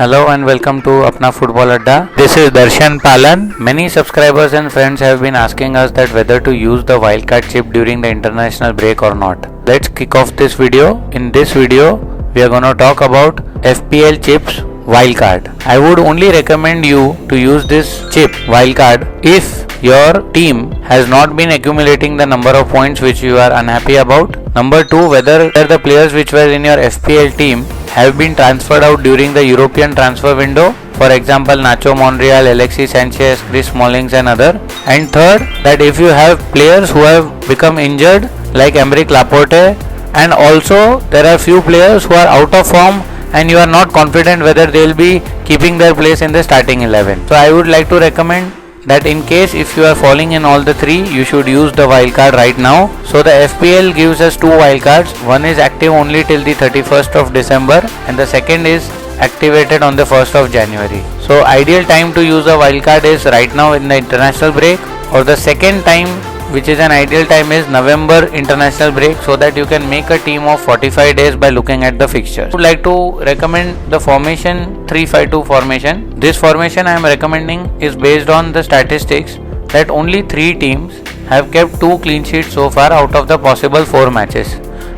Hello and welcome to ApnaFootballAdda. This is Darshan Palan. Many subscribers and friends have been asking us that whether to use the wildcard chip during the international break or not. Let's kick off this video. In this video, we are going to talk about FPL chips wildcard. I would only recommend you to use this chip wildcard if your team has not been accumulating the number of points which you are unhappy about. Number 2, whether the players which were in your FPL team have been transferred out during the European transfer window, for example Nacho Monreal, Alexis Sanchez, Chris Smalling and other. And third, that if you have players who have become injured like Emerick Laporte, and also there are few players who are out of form and you are not confident whether they will be keeping their place in the starting 11. So I would like to recommend that in case if you are falling in all the three, you should use the wildcard right now. So the FPL gives us two wildcards. One is active only till the 31st of December and the second is activated on the 1st of January. So ideal time to use a wildcard is right now in the international break, or the second time which is an ideal time is November international break, so that you can make a team of 45 days by looking at the fixtures. I would like to recommend the formation 3-5-2 formation. This formation I am recommending is based on the statistics that only 3 teams have kept 2 clean sheets so far out of the possible 4 matches,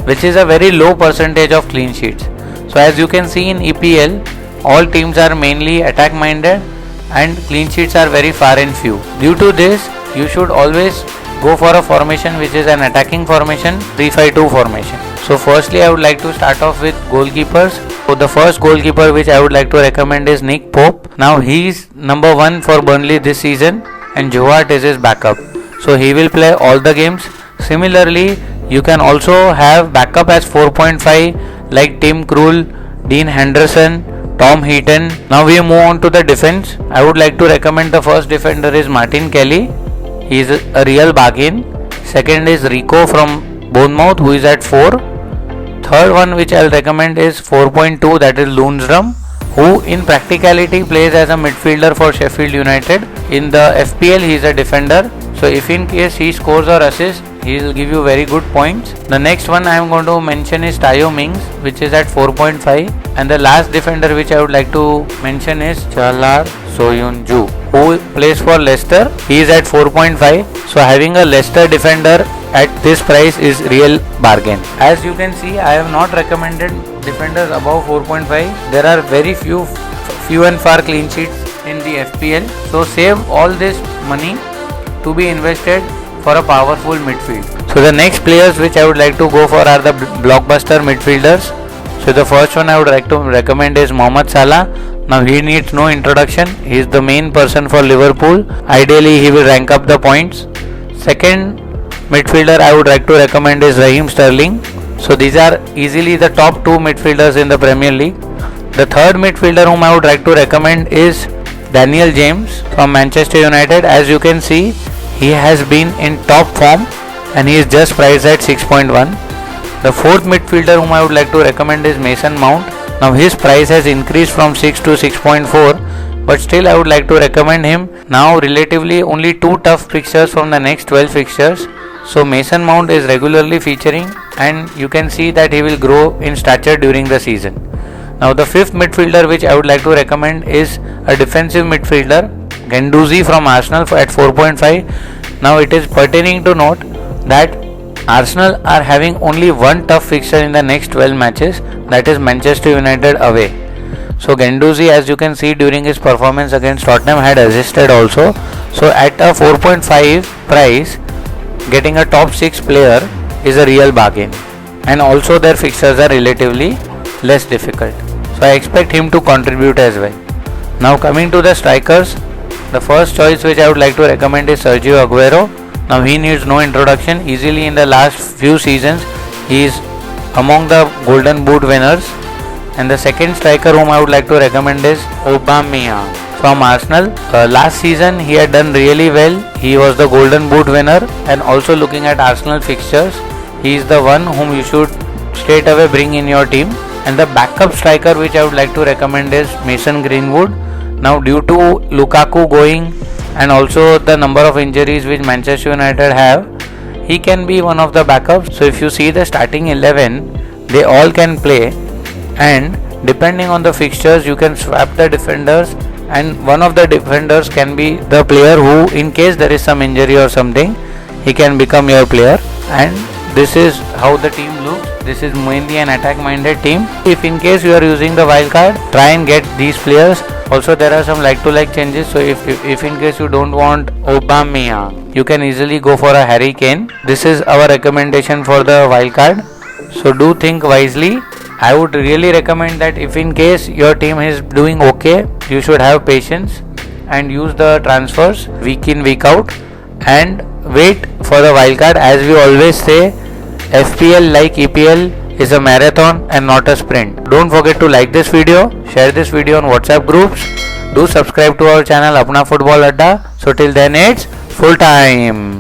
which is a very low percentage of clean sheets. So as you can see in EPL, all teams are mainly attack minded and clean sheets are very far and few. Due to this, you should always go for a formation which is an attacking formation, 3-5-2 formation. So firstly I would like to start off with goalkeepers. So the first goalkeeper which I would like to recommend is Nick Pope. Now he is number 1 for Burnley this season and Johart is his backup. So he will play all the games. Similarly, you can also have backup as 4.5 like Tim Krul, Dean Henderson, Tom Heaton. Now we move on to the defense. I would like to recommend the first defender is Martin Kelly. He is a real bargain. Second is Rico from Bournemouth, who is at 4. Third one which I will recommend is 4.2, that is Lundstram, who in practicality plays as a midfielder for Sheffield United. In the FPL he is a defender. So if in case he scores or assists, he will give you very good points. The next one I am going to mention is Tayo Mings, which is at 4.5. And the last defender which I would like to mention is Chalar Soyuncu, who plays for Leicester. He is at 4.5. So having a Leicester defender at this price is real bargain. As you can see, I have not recommended defenders above 4.5. There are very few and far clean sheets in the FPL. So save all this money to be invested for a powerful midfield. So the next players which I would like to go for are the blockbuster midfielders. So the first one I would like to recommend is Mohamed Salah. Now he needs no introduction. He is the main person for Liverpool. Ideally he will rank up the points. Second midfielder I would like to recommend is Raheem Sterling. So these are easily the top 2 midfielders in the Premier League. The third midfielder whom I would like to recommend is Daniel James from Manchester United. As you can see, he has been in top form and he is just priced at 6.1. The fourth midfielder whom I would like to recommend is Mason Mount. Now his price has increased from 6 to 6.4, but still I would like to recommend him. Now relatively only 2 tough fixtures from the next 12 fixtures. So Mason Mount is regularly featuring and you can see that he will grow in stature during the season. Now the fifth midfielder which I would like to recommend is a defensive midfielder, Guendouzi from Arsenal at 4.5. Now it is pertaining to note that Arsenal are having only one tough fixture in the next 12 matches, that is Manchester United away. So Guendouzi, as you can see during his performance against Tottenham, had assisted also. So at a 4.5 price, getting a top 6 player is a real bargain, and also their fixtures are relatively less difficult. So I expect him to contribute as well. Now coming to the strikers, the first choice which I would like to recommend is Sergio Aguero. Now he needs no introduction. Easily in the last few seasons he is among the Golden Boot winners. And the second striker whom I would like to recommend is Aubameyang from Arsenal. Last season he had done really well. He was the Golden Boot winner, and also looking at Arsenal fixtures, he is the one whom you should straight away bring in your team. And the backup striker which I would like to recommend is Mason Greenwood. Now due to Lukaku going and also the number of injuries which Manchester United have, he can be one of the backups. So if you see the starting 11, they all can play, and Depending on the fixtures, you can swap the defenders, and one of the defenders can be the player who, in case there is some injury or something, he can become your player. And this is how the team looks. This is mainly an attack minded team. If in case you are using the wildcard, try and get these players. Also there are some like to like changes, so if in case you don't want Aubameyang, you can easily go for a Harry Kane. This is our recommendation for the wildcard, so do think wisely. I would really recommend that if in case your team is doing okay, you should have patience and use the transfers week in week out and wait for the wildcard. As we always say, FPL like EPL is a marathon and not a sprint. Don't forget to like this video, share this video on WhatsApp groups, do subscribe to our channel ApnaFootballAdda. So till then it's full time.